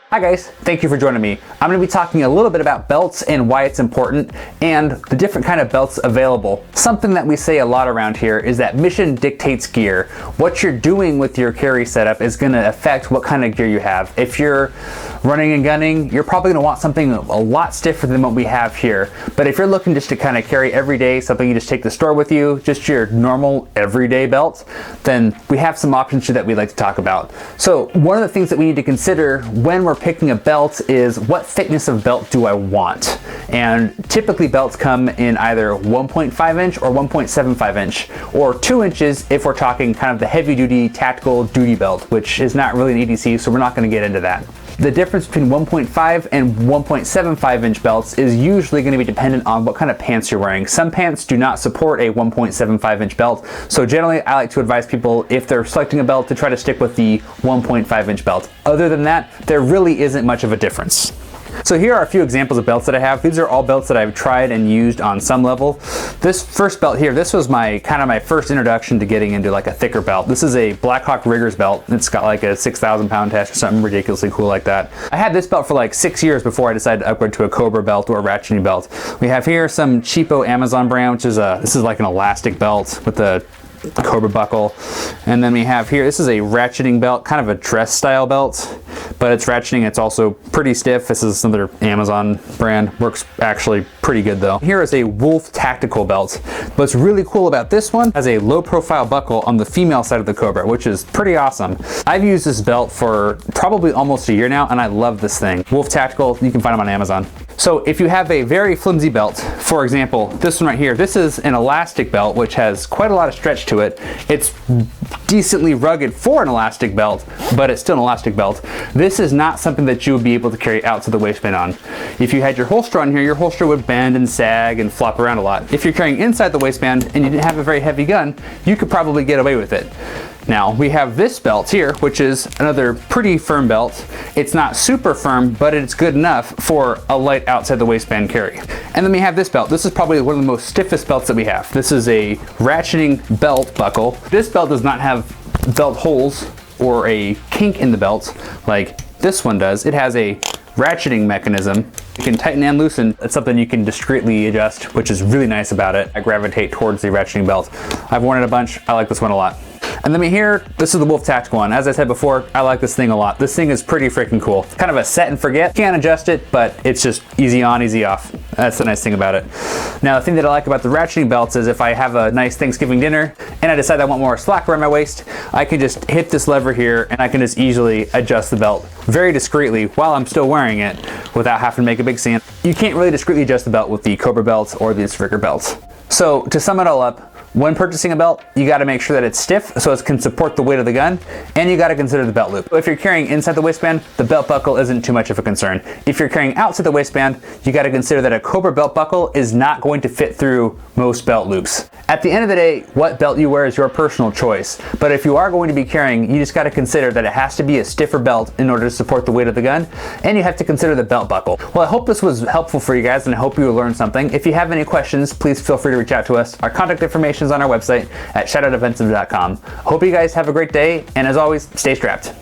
Hi guys, thank you for joining me. I'm going to be talking a little bit about belts and why it's important and the different kind of belts available. Something that we say a lot around here is that mission dictates gear. What you're doing with your carry setup is going to affect what kind of gear you have. If you're running and gunning, you're probably going to want something a lot stiffer than what we have here. But if you're looking just to kind of carry every day, something you just take to the store with you, just your normal everyday belt, then we have some options here that we'd like to talk about. So one of the things that we need to consider when we're picking a belt is what thickness of belt do I want? And typically belts come in either 1.5 inch or 1.75 inch, or 2 inches if we're talking kind of the heavy duty tactical duty belt, which is not really an EDC, so we're not going to get into that. The difference between 1.5 and 1.75 inch belts is usually going to be dependent on what kind of pants you're wearing. Some pants do not support a 1.75 inch belt, so generally I like to advise people, if they're selecting a belt, to try to stick with the 1.5 inch belt. Other than that, there really isn't much of a difference. So here are a few examples of belts that I have. These are all belts that I've tried and used on some level. This first belt here, this was my first introduction to getting into like a thicker belt. This is a Blackhawk Riggers belt. It's got like a 6,000 pound test or something ridiculously cool like that. I had this belt for like 6 years before I decided to upgrade to a Cobra belt or a ratcheting belt. We have here some cheapo Amazon brand, which is this is like an elastic belt with a Cobra buckle. And then we have here, this is a ratcheting belt, kind of a dress style belt, but it's ratcheting. It's also pretty stiff. This is another Amazon brand. Works actually pretty good though. Here is a Wolf tactical belt. What's really cool about this one has a low profile buckle on the female side of the Cobra, which is pretty awesome. I've used this belt for probably almost a year now, and I love this thing. Wolf tactical, you can find them on Amazon. So if you have a very flimsy belt, for example, this one right here, this is an elastic belt, which has quite a lot of stretch to it. It's decently rugged for an elastic belt, but it's still an elastic belt. This is not something that you would be able to carry out to the waistband on. If you had your holster on here, your holster would bend and sag and flop around a lot. If you're carrying inside the waistband and you didn't have a very heavy gun, you could probably get away with it. Now we have this belt here, which is another pretty firm belt. It's not super firm, but it's good enough for a light outside the waistband carry. And then we have this belt. This is probably one of the most stiffest belts that we have. This is a ratcheting belt buckle. This belt does not have belt holes or a kink in the belt like this one does. It has a ratcheting mechanism. You can tighten and loosen. It's something you can discreetly adjust, which is really nice about it. I gravitate towards the ratcheting belt. I've worn it a bunch. I like this one a lot. And then here, this is the Wolf Tactical one. As I said before, I like this thing a lot. This thing is pretty freaking cool. It's kind of a set and forget. You can't adjust it, but it's just easy on, easy off. That's the nice thing about it. Now, the thing that I like about the ratcheting belts is if I have a nice Thanksgiving dinner and I decide I want more slack around my waist, I can just hit this lever here and I can just easily adjust the belt very discreetly while I'm still wearing it without having to make a big scene. You can't really discreetly adjust the belt with the Cobra belts or the Rigger belts. So to sum it all up, when purchasing a belt, you got to make sure that it's stiff so it can support the weight of the gun, and you got to consider the belt loop. If you're carrying inside the waistband, the belt buckle isn't too much of a concern. If you're carrying outside the waistband, you got to consider that a Cobra belt buckle is not going to fit through most belt loops. At the end of the day, what belt you wear is your personal choice, but if you are going to be carrying, you just got to consider that it has to be a stiffer belt in order to support the weight of the gun, and you have to consider the belt buckle. Well, I hope this was helpful for you guys, and I hope you learned something. If you have any questions, please feel free to reach out to us. Our contact information is on our website at shoutoutdefensive.com. Hope you guys have a great day, and as always, stay strapped.